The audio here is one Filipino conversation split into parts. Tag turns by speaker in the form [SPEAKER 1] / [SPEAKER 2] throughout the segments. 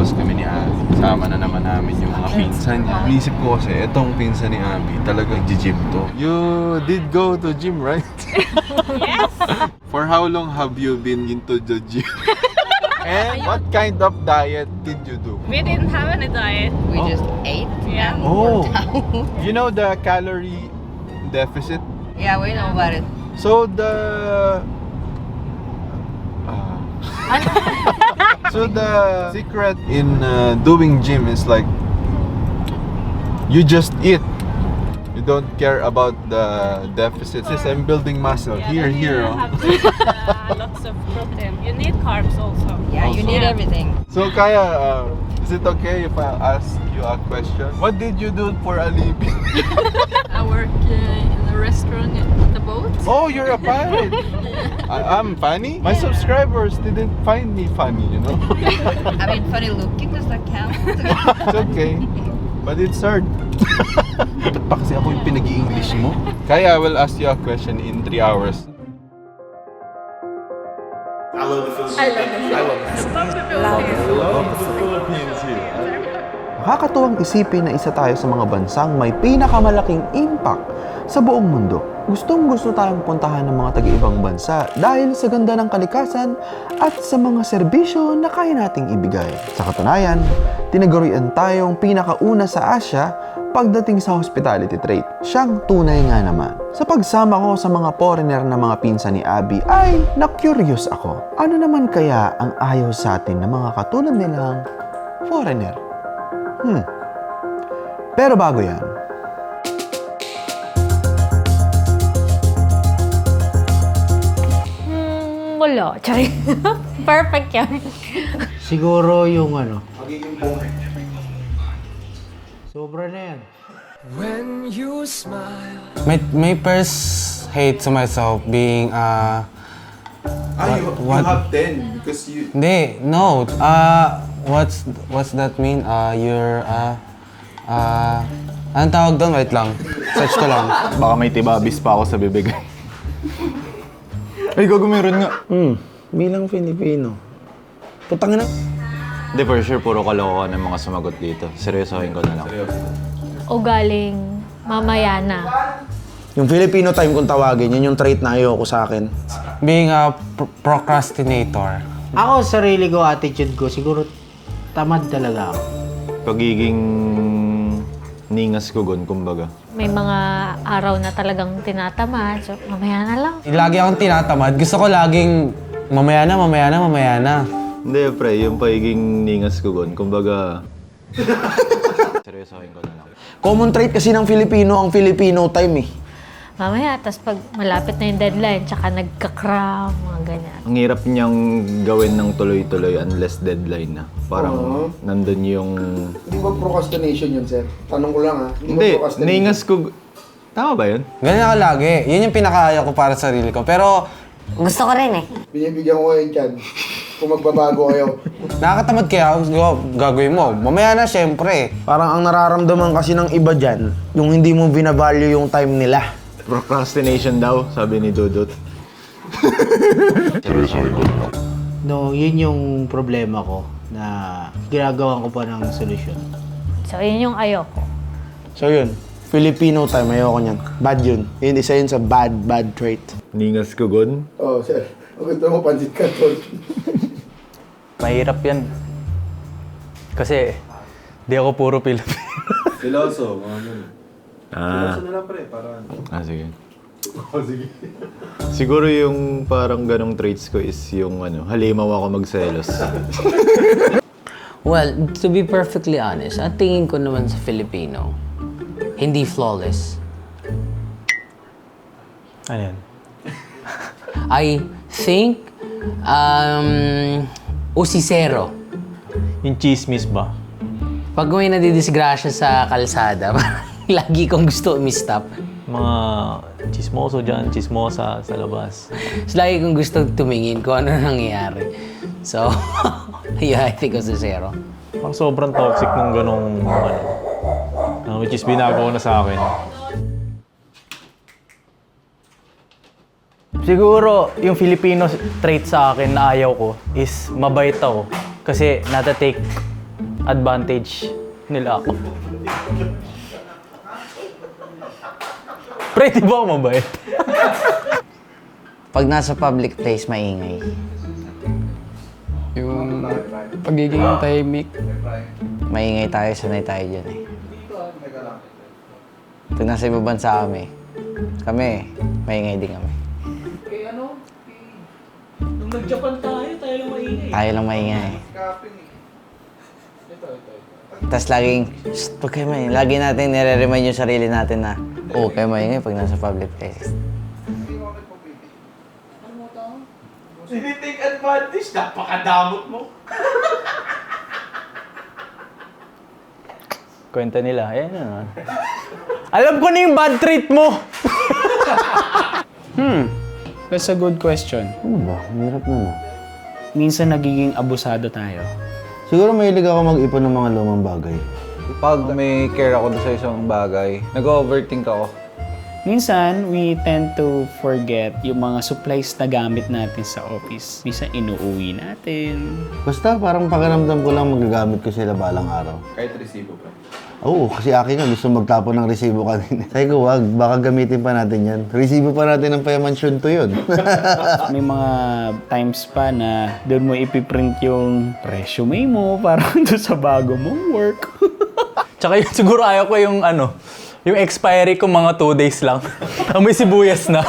[SPEAKER 1] Tapos kami ni Abby, sama na naman namin yung mga pinsan niya. Inisip ko kasi, itong pinsan ni Abby, talagang gym to. You did go to gym, right?
[SPEAKER 2] Yes.
[SPEAKER 1] For how long have you been into the gym? And what kind of diet did you do?
[SPEAKER 2] We didn't have any diet.
[SPEAKER 3] We just ate.
[SPEAKER 2] Yeah.
[SPEAKER 3] And
[SPEAKER 1] Oh,
[SPEAKER 3] worked out.
[SPEAKER 1] you know the calorie deficit?
[SPEAKER 3] Yeah, we know about it.
[SPEAKER 1] So the so the secret in doing gym is like you just eat. You don't care about the deficit. Since I'm building muscle
[SPEAKER 2] Yeah,
[SPEAKER 1] here,
[SPEAKER 2] then
[SPEAKER 1] here.
[SPEAKER 2] you
[SPEAKER 1] Oh.
[SPEAKER 2] have to eat, lots of protein. You need carbs also.
[SPEAKER 3] Yeah, you need everything.
[SPEAKER 1] So Kaya, is it okay if I ask you a question? What did you do for a living?
[SPEAKER 4] I work in a restaurant at the boat.
[SPEAKER 1] Oh, you're a pilot. I'm funny. My subscribers didn't find me funny, you know.
[SPEAKER 3] I mean, funny looking, does that count?
[SPEAKER 1] It's okay. But it's hard. Ba't pa kasi ako yung pinag-i-English mo? Kaya I will ask you a question in 3 hours.
[SPEAKER 5] I love the Philippines here.
[SPEAKER 6] Nakakatuwang isipin na isa tayo sa mga bansang may pinakamalaking impact sa buong mundo. Gustong-gusto tayong puntahan ng mga taga-ibang bansa dahil sa ganda ng kalikasan at sa mga serbisyo na kaya nating ibigay. Sa katunayan, tinagurian tayong pinakauna sa Asia pagdating sa hospitality trait. Siyang tunay nga naman. Sa pagsama ko sa mga foreigner na mga pinsan ni Abby ay na-curious ako. Ano naman kaya ang ayaw sa atin ng mga katulad nilang foreigner? Pero bago yan,
[SPEAKER 7] Wala. Tsari. Perfect yan.
[SPEAKER 8] Siguro yung ano. Sobra na yan.
[SPEAKER 9] My first hate to myself being
[SPEAKER 1] You have 10 because you...
[SPEAKER 9] Hindi, no. What's that mean? You're anong tawag doon? Wait lang. Search ko lang.
[SPEAKER 5] Baka may tibabis pa ako sa bibig. Ay, gago meron nga.
[SPEAKER 8] Bilang Filipino. Putang na.
[SPEAKER 5] Hindi, for sure, puro kalokohan ng mga sumagot dito. Seryosohin ko na lang.
[SPEAKER 7] O galing mamaya na.
[SPEAKER 8] Yung Filipino time kung tawagin, yun yung trait na ayoko sa akin.
[SPEAKER 9] Being a procrastinator.
[SPEAKER 8] Ako, sarili ko, attitude ko, siguro tamad talaga ako.
[SPEAKER 5] Pagiging ningas ko gun, kumbaga.
[SPEAKER 7] May mga araw na talagang tinatamad. So, mamaya na lang.
[SPEAKER 9] Lagi akong tinatamad. Gusto ko laging mamaya na.
[SPEAKER 5] Hindi, pre, yung pagiging ningas ko gun, kumbaga... Seryosohin ko na lang.
[SPEAKER 8] Common trait kasi ng Filipino ang Filipino time eh.
[SPEAKER 7] Mamaya, tapos pag malapit na yung deadline, tsaka nagka-cram, mga ganyan.
[SPEAKER 5] Ang hirap niyang gawin ng tuloy-tuloy unless deadline na. Parang nandun yung...
[SPEAKER 10] Hindi ba procrastination yun, sir? Tanong ko lang ha.
[SPEAKER 5] Hindi, ningas ko... Tama ba yun?
[SPEAKER 9] Ganyan ako lagi. Yun yung pinakaya ko para sa sarili ko. Pero
[SPEAKER 3] Gusto ko rin eh.
[SPEAKER 10] Binibigyan ko kayo yan, kung magbabago kayo.
[SPEAKER 9] nakakatamad kaya gagawin mo. Mamaya na, syempre.
[SPEAKER 8] Parang ang nararamdaman kasi ng iba dyan, yung hindi mo binavalue yung time nila.
[SPEAKER 5] Procrastination daw, sabi ni Dudut.
[SPEAKER 8] No, yun yung problema ko na ginagawan ko pa ng solusyon.
[SPEAKER 7] So, yun yung ayoko.
[SPEAKER 8] So yun, Filipino time, ayoko niyan. Bad yun. Yun, isa yun sa bad trait.
[SPEAKER 5] Ningas ko gun?
[SPEAKER 10] Oh, sir. Ang gusto mo, pansit ka, tol.
[SPEAKER 11] Mahirap yan. Kasi, di ako puro Pilipino.
[SPEAKER 1] Siloso, mga ganun.
[SPEAKER 5] Siloso
[SPEAKER 1] na lang, pre, para...
[SPEAKER 5] Sige.
[SPEAKER 1] Oh, sige.
[SPEAKER 5] Siguro yung parang ganong traits ko is yung halimaw ako magselos.
[SPEAKER 12] Well, to be perfectly honest, ang tingin ko naman sa Filipino, hindi flawless.
[SPEAKER 11] Ano yan?
[SPEAKER 12] I think, usisero.
[SPEAKER 11] Yung chismis ba?
[SPEAKER 12] Pag may nadidisgrasya sa kalsada, lagi kong gusto umistop.
[SPEAKER 11] Mga chismoso dyan, chismosa sa labas.
[SPEAKER 12] So, lagi kong gusto tumingin kung ano nangyayari. So, yeah, I think usisero.
[SPEAKER 11] Parang sobrang toxic nung ganong, which is binagawa na sa akin. Siguro, yung Filipino trait sa akin na ayaw ko is mabait ako. Kasi natatake
[SPEAKER 9] advantage nila ako. Pre, di ba ako mabait?
[SPEAKER 12] Pag nasa public place, maingay.
[SPEAKER 13] Yung pagiging tahimik.
[SPEAKER 12] Maingay tayo, sanay tayo dyan eh. Pag nasa ibang bansa kami, maingay din kami.
[SPEAKER 8] Nung nag-Japan tayo lang maingay.
[SPEAKER 12] Tayo lang maingay. Tapos laging, "Shh, huwag kayo maingay." Lagi natin nire-remind yung sarili natin na, "Oo, kayo maingay pag nasa public places."
[SPEAKER 8] Sinitake advantage, napakadamot mo.
[SPEAKER 9] Kwenta nila, ayan na. Alam ko na yung bad treat mo!
[SPEAKER 13] That's a good question.
[SPEAKER 6] Ano ba? Hirap na no.
[SPEAKER 13] Minsan nagiging abusado tayo.
[SPEAKER 6] Siguro mahilig ako mag-ipon ng mga lumang bagay.
[SPEAKER 5] Pag may care ako doon sa isang bagay, nag-overthink ako.
[SPEAKER 13] Minsan, we tend to forget yung mga supplies na gamit natin sa office. Minsan, inuuwi natin.
[SPEAKER 6] Basta parang pakiramdam ko lang magagamit ko sila balang araw.
[SPEAKER 1] Kahit resibo pa.
[SPEAKER 6] Oo, kasi akin nga gusto magtapon ng resibo kanina. Sabi ko, wag, baka gamitin pa natin yan. Resibo pa natin ng payamansyun to yun.
[SPEAKER 13] May mga times pa na doon mo ipiprint yung resume mo para doon sa bago mong work.
[SPEAKER 9] Tsaka yun, siguro ayaw ko yung yung expiry ko mga 2 days lang. May sibuyas na.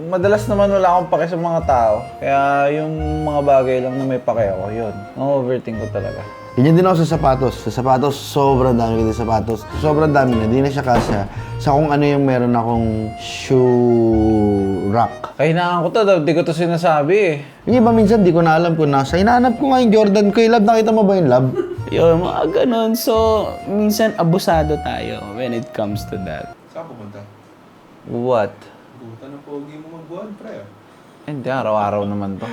[SPEAKER 5] Madalas naman wala akong pake sa mga tao. Kaya yung mga bagay lang na may pake ako, yun. Overthink ko talaga.
[SPEAKER 6] Ganyan din ako sa sapatos. Sa sapatos, sobrang dami ko din sapatos. Sobrang dami na, di na siya kasya sa kung ano yung meron akong shoe rack.
[SPEAKER 5] Kahinaan ko to, di ko to sinasabi eh.
[SPEAKER 6] Yung iba minsan, di ko na alam kung nasa. Hinahanap ko nga yung Jordan ko, Lab. Nakita mo ba yung Lab?
[SPEAKER 13] Yun, mga ganun. So, minsan abusado tayo when it comes to that.
[SPEAKER 1] Saan pupunta?
[SPEAKER 5] What?
[SPEAKER 1] Pupunta ng pogi mo magbuwan, pre.
[SPEAKER 5] Hindi, araw-araw naman to.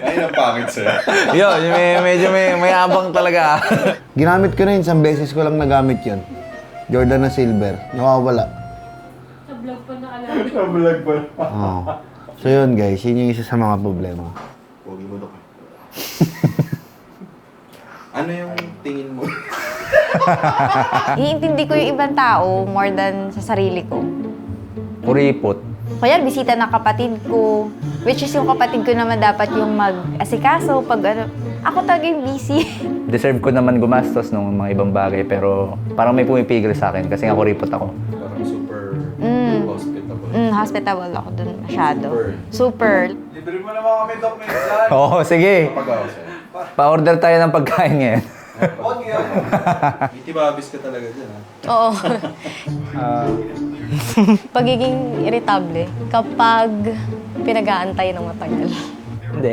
[SPEAKER 1] Ayun ang pangit sa'yo.
[SPEAKER 5] Yun, medyo may abang talaga.
[SPEAKER 6] Ginamit ko na yun, isang beses ko lang nagamit yun. Jordan na silver. Nakawala.
[SPEAKER 7] Sa-vlog pa nakalala.
[SPEAKER 1] Nabulag pa.
[SPEAKER 6] Oo. So yun guys, yun yung isa sa mga problema.
[SPEAKER 1] Pogi mo doon. Ano yung tingin mo?
[SPEAKER 3] Iintindi ko yung ibang tao more than sa sarili ko.
[SPEAKER 5] Kuripot.
[SPEAKER 3] Kaya bisita ng kapatid ko, which is yung kapatid ko naman dapat yung mag-asikaso pag ano. Ako talaga yung busy.
[SPEAKER 5] Deserve ko naman gumastos ng mga ibang bagay, pero parang may pumipigil sa akin kasi nga kuripot ako.
[SPEAKER 1] Parang super hospitable.
[SPEAKER 3] Hospitable ako dun masyado. Super.
[SPEAKER 1] Libre mo naman kami, Doc, minsan.
[SPEAKER 5] Oo, sige.
[SPEAKER 1] Kapag ako sa'yo.
[SPEAKER 5] Pa-order tayo ng pagkain ngayon.
[SPEAKER 1] Huwag yan. Itibabis ka talaga dyan, ha?
[SPEAKER 3] Oo. Pagiging irritable kapag pinag-aantay ng matagal.
[SPEAKER 13] Hindi,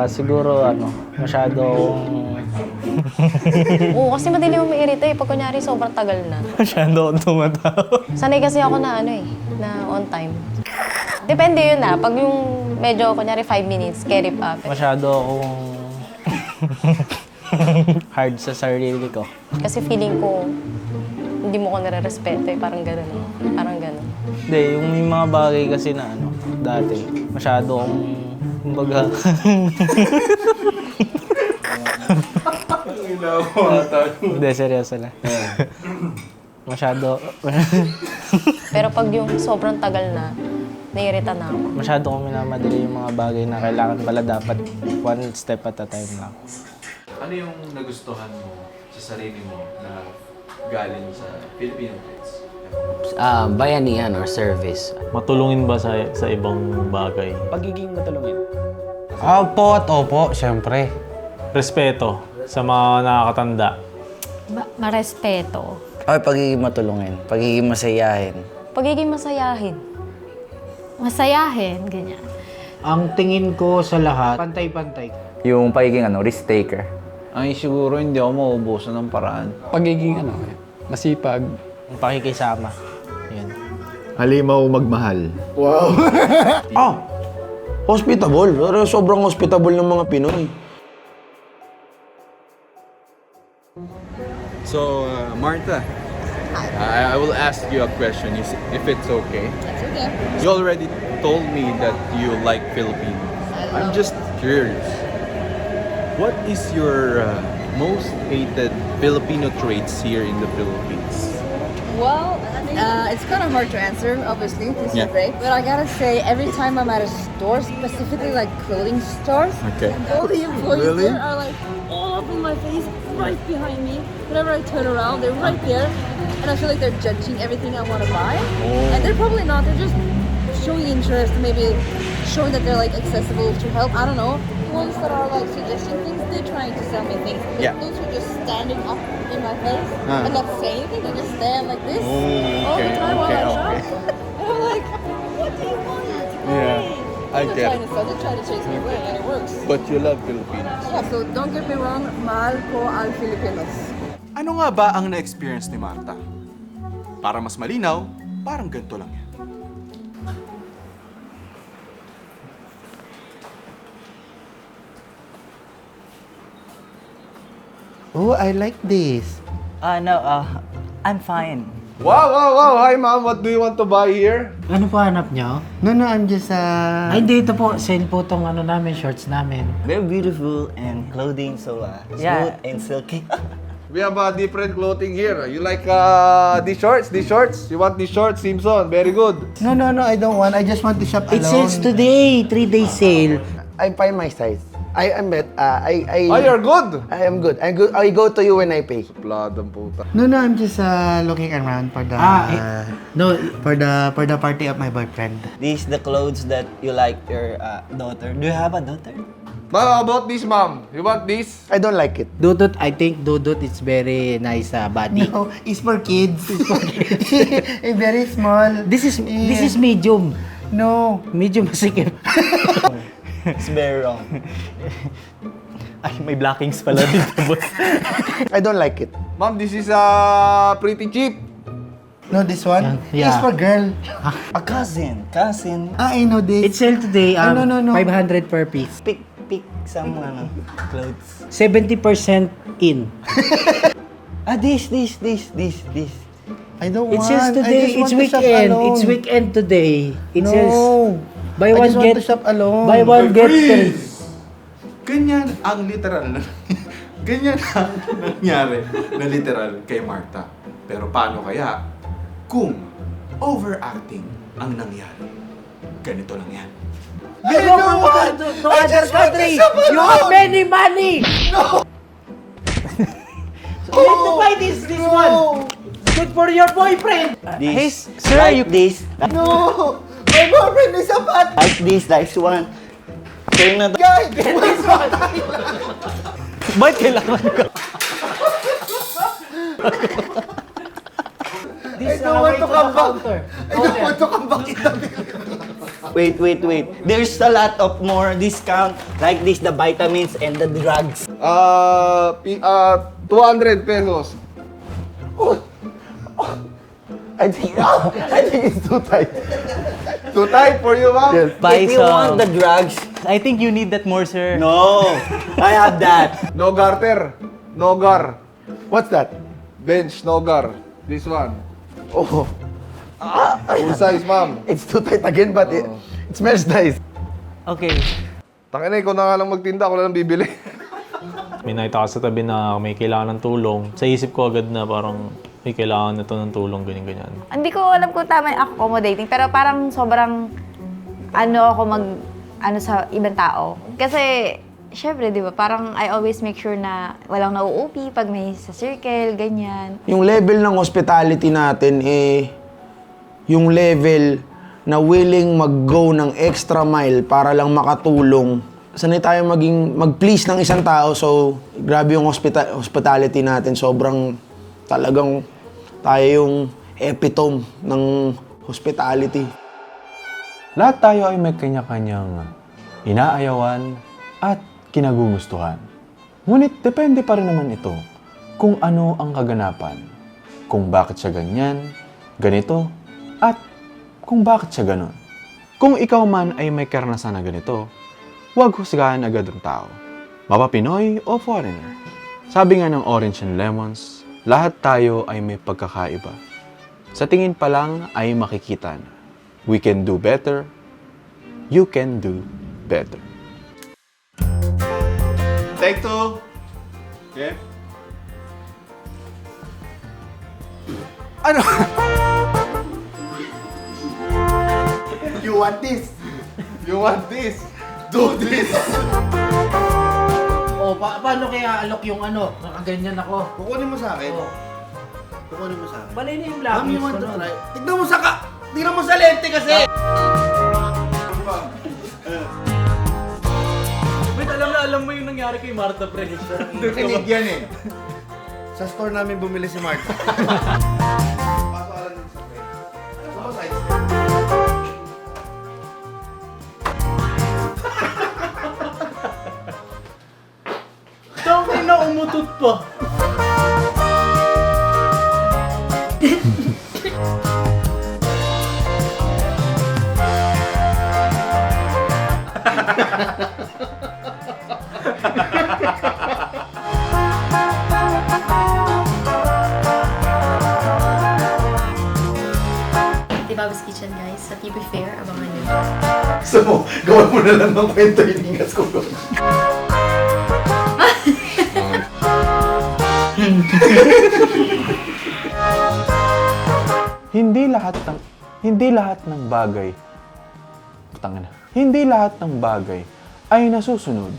[SPEAKER 13] siguro masyado
[SPEAKER 3] Oo, kasi madali mo mairita eh. Pag kunyari sobrang tagal na.
[SPEAKER 9] Masyado akong tumatawa.
[SPEAKER 3] Sanay kasi ako na na on time. Depende yun Pag yung medyo kunyari 5 minutes, carry pa.
[SPEAKER 13] masyado akong hard sa sarili ko.
[SPEAKER 3] Kasi feeling ko, hindi mo ko nare-respeto eh. Parang gano'n. Parang gano'n.
[SPEAKER 13] Hindi, yung may mga bagay kasi na dati, masyado akong, kumbaga, hindi, seryoso na. Masyado,
[SPEAKER 3] Pero pag yung sobrang tagal na, naiirita na ako.
[SPEAKER 13] masyado akong minamadali yung mga bagay na kailangan pala dapat one step at a time lang.
[SPEAKER 1] Ano yung nagustuhan mo sa sarili mo na galing sa Filipino kids?
[SPEAKER 12] Bayanihan or service.
[SPEAKER 11] Matulungin ba sa ibang bagay?
[SPEAKER 13] Pagiging matulungin.
[SPEAKER 9] Opo at opo, syempre.
[SPEAKER 11] Respeto sa mga nakakatanda.
[SPEAKER 7] Marespeto.
[SPEAKER 12] Ay, pagiging matulungin. Pagiging masayahin.
[SPEAKER 3] Pagiging masayahin.
[SPEAKER 7] Masayahin, ganyan.
[SPEAKER 8] Ang tingin ko sa lahat, pantay-pantay.
[SPEAKER 5] Yung pagiging risk taker. Ay, siguro hindi ako mauubusan ng paraan.
[SPEAKER 13] Pagiging masipag. Pakikisama. Yan.
[SPEAKER 6] Halimaw magmahal.
[SPEAKER 10] Wow.
[SPEAKER 6] Hospitable. Pero sobrang hospitable ng mga Pinoy.
[SPEAKER 1] So, Martha, I will ask you a question if it's okay.
[SPEAKER 3] That's okay.
[SPEAKER 1] You already told me that you like Filipinos. I'm just curious. What is your most hated Filipino traits here in the Philippines?
[SPEAKER 14] Well, it's kind of hard to answer, obviously, this
[SPEAKER 1] Yeah.
[SPEAKER 14] is great. But I gotta say, every time I'm at a store, specifically like clothing stores,
[SPEAKER 1] Okay.
[SPEAKER 14] all the employees
[SPEAKER 1] Really?
[SPEAKER 14] there are like all up in my face, right behind me. Whenever I turn around, they're right there. And I feel like they're judging everything I want to buy.
[SPEAKER 1] Oh.
[SPEAKER 14] And they're probably not, they're just showing interest, maybe showing that they're like accessible to help. I don't know. The ones that are like suggesting things, they're trying to sell me things. But
[SPEAKER 1] Yeah.
[SPEAKER 14] those who are just standing up in my face
[SPEAKER 1] Ah.
[SPEAKER 14] and not saying anything, they just stand like this
[SPEAKER 1] Oh,
[SPEAKER 14] all the
[SPEAKER 1] okay,
[SPEAKER 14] time while I
[SPEAKER 1] okay,
[SPEAKER 14] shop.
[SPEAKER 1] okay.
[SPEAKER 14] And I'm like, what do you want?
[SPEAKER 1] Yeah, I
[SPEAKER 14] They're
[SPEAKER 1] get
[SPEAKER 14] trying
[SPEAKER 1] it.
[SPEAKER 14] to sell, they're trying to chase me away, and it works.
[SPEAKER 1] But you love Filipinos.
[SPEAKER 14] Yeah, so don't get me wrong, mahal ko al Filipinos.
[SPEAKER 6] Ano nga ba ang na-experience ni Marta? Para mas malinaw, parang ganito lang yan.
[SPEAKER 8] Oh, I like this.
[SPEAKER 12] No, I'm fine.
[SPEAKER 5] Wow, wow, wow! Hi, ma'am. What do you want to buy here?
[SPEAKER 8] Ano po hanap nyo?
[SPEAKER 12] No, I'm just
[SPEAKER 8] Ay, dito po. Sale po tong ano namin, shorts namin.
[SPEAKER 12] very beautiful and clothing so smooth
[SPEAKER 8] Yeah.
[SPEAKER 12] and silky.
[SPEAKER 5] We have different clothing here. You like these shorts? These shorts? You want these shorts, Simpson? Very good.
[SPEAKER 8] No, I don't want. I just want to shop alone.
[SPEAKER 12] It sells today, 3-day sale.
[SPEAKER 15] I find my size. I am bet.
[SPEAKER 5] Oh, you're good.
[SPEAKER 15] I am good. I'm good. I go to you when I pay.
[SPEAKER 5] Supladang puta.
[SPEAKER 8] No, I'm just looking around for the for the party of my boyfriend.
[SPEAKER 12] These the clothes that you like your daughter. Do you have a daughter?
[SPEAKER 5] Ma'am, how about this, ma'am? You want this?
[SPEAKER 15] I don't like it.
[SPEAKER 8] Dudut, I think Dudut is very nice body.
[SPEAKER 15] No, it's for kids. It's very small.
[SPEAKER 8] This is medium.
[SPEAKER 15] No.
[SPEAKER 8] Medium masikip.
[SPEAKER 12] It's very wrong.
[SPEAKER 9] Ay, may blockings pala dito, boss.
[SPEAKER 15] I don't like it.
[SPEAKER 5] Ma'am, this is pretty cheap.
[SPEAKER 15] No, this one
[SPEAKER 8] Yeah.
[SPEAKER 15] is for girl.
[SPEAKER 12] A cousin.
[SPEAKER 15] I know this.
[SPEAKER 8] It's sale today.
[SPEAKER 15] No.
[SPEAKER 8] 500 per piece.
[SPEAKER 12] Pick some clothes.
[SPEAKER 8] 70% in.
[SPEAKER 12] This.
[SPEAKER 15] I don't
[SPEAKER 8] It
[SPEAKER 15] want.
[SPEAKER 8] sells
[SPEAKER 15] I
[SPEAKER 8] today.
[SPEAKER 15] just want
[SPEAKER 8] It's
[SPEAKER 15] to shop
[SPEAKER 8] weekend.
[SPEAKER 15] alone.
[SPEAKER 8] It's weekend today. It
[SPEAKER 15] No.
[SPEAKER 8] sells buy
[SPEAKER 15] I
[SPEAKER 8] one
[SPEAKER 15] just want
[SPEAKER 8] get
[SPEAKER 15] to shop alone.
[SPEAKER 8] buy one get three.
[SPEAKER 6] Ganyan ang literal na ganyan ang nangyari na literal kay Marta. Pero paano kaya kung overacting ang nangyari? Ganito lang yan.
[SPEAKER 8] You go to other country. You have many money.
[SPEAKER 15] No.
[SPEAKER 8] So you need to buy this one. Good for your boyfriend.
[SPEAKER 12] This.
[SPEAKER 9] sir,
[SPEAKER 12] like
[SPEAKER 9] you-
[SPEAKER 12] this.
[SPEAKER 15] No. My boyfriend is a fat
[SPEAKER 12] Like this. Like one. Same na to.
[SPEAKER 15] guy. This one.
[SPEAKER 9] Ba't kailangan ka?
[SPEAKER 15] I don't want to come back. I don't want to come back in the
[SPEAKER 12] Wait. There's a lot of more discount. Like this, the vitamins and the drugs.
[SPEAKER 5] 200 pesos.
[SPEAKER 15] I think it's too tight.
[SPEAKER 5] Too tight for you, ma'am?
[SPEAKER 15] Yes.
[SPEAKER 9] Buy
[SPEAKER 12] If you want
[SPEAKER 9] some.
[SPEAKER 12] the drugs,
[SPEAKER 9] I think you need that more, sir.
[SPEAKER 12] no. I have that.
[SPEAKER 5] No garter. No gar.
[SPEAKER 15] What's that?
[SPEAKER 5] Bench, no gar. This one.
[SPEAKER 15] Oh,
[SPEAKER 5] Full size, ma'am.
[SPEAKER 15] it's too tight again, but it smells nice.
[SPEAKER 9] Okay.
[SPEAKER 5] Tangina, ikaw na nga lang magtinda, ako na lang bibili.
[SPEAKER 11] May nakita ka sa tabi na may kailangan ng tulong. Sa isip ko agad na parang may kailangan na to ng tulong, ganyan-ganyan.
[SPEAKER 3] Hindi ko alam kung tama yung accommodating, pero parang sobrang ako sa ibang tao. Kasi, syempre, di ba, parang I always make sure na walang nauupi pag may sa circle, ganyan.
[SPEAKER 15] Yung level ng hospitality natin yung level na willing mag-go ng extra mile para lang makatulong. Sanay tayo mag-please ng isang tao, so grabe yung hospitality natin. Sobrang talagang tayo yung epitome ng hospitality.
[SPEAKER 6] Lahat tayo ay may kanya-kanyang inaayawan at kinagugustuhan. Ngunit depende pa rin naman ito kung ano ang kaganapan, kung bakit siya ganyan, ganito, at kung bakit siya ganon. Kung ikaw man ay may karanasan na ganito, huwag husgahan agad ang tao, mapa Pinoy o foreigner. Sabi nga ng Orange and Lemons, lahat tayo ay may pagkakaiba. Sa tingin pa lang ay makikita na. We can do better. You can do better.
[SPEAKER 1] take 2. Okay.
[SPEAKER 15] Ano?
[SPEAKER 10] You want this?
[SPEAKER 1] You want this? Do this!
[SPEAKER 8] Oh, paano kaya alok yung ano? Nakaganyan ako.
[SPEAKER 10] Kukunin mo sa akin. Kukunin mo sa akin.
[SPEAKER 8] Balay na yung
[SPEAKER 10] Ma'am,
[SPEAKER 8] lapis
[SPEAKER 10] you want
[SPEAKER 8] ko
[SPEAKER 10] to
[SPEAKER 8] nun.
[SPEAKER 10] try? Tignan mo sa ka! Tignan mo sa lente kasi!
[SPEAKER 9] Wait, alam mo yung nangyari kay Martha, pre.
[SPEAKER 10] Kinig yan eh. Sa store namin bumili si Martha. Pasoalan din sa friend. Ano ba size?
[SPEAKER 8] Tangin na umutot pa.
[SPEAKER 16] Bob's Kitchen guys, sa TV Fair, abangan nyo.
[SPEAKER 10] Gusto mo, gawan mo na lang ng kwento yung ingas ko.
[SPEAKER 6] Hindi lahat ng bagay. Putang ina. Hindi lahat ng bagay ay nasusunod.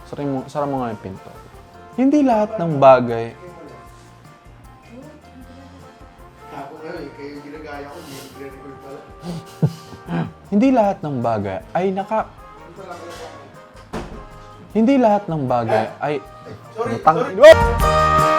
[SPEAKER 6] Sara mo nga yung pinto. Hindi lahat ng bagay.
[SPEAKER 10] Ako nga eh, kayo yung ginagaya ko, hindi nagre-record pala.
[SPEAKER 6] Hindi lahat ng bagay ay Hindi lahat ng bagay ay...
[SPEAKER 10] Sorry,
[SPEAKER 6] Sorry!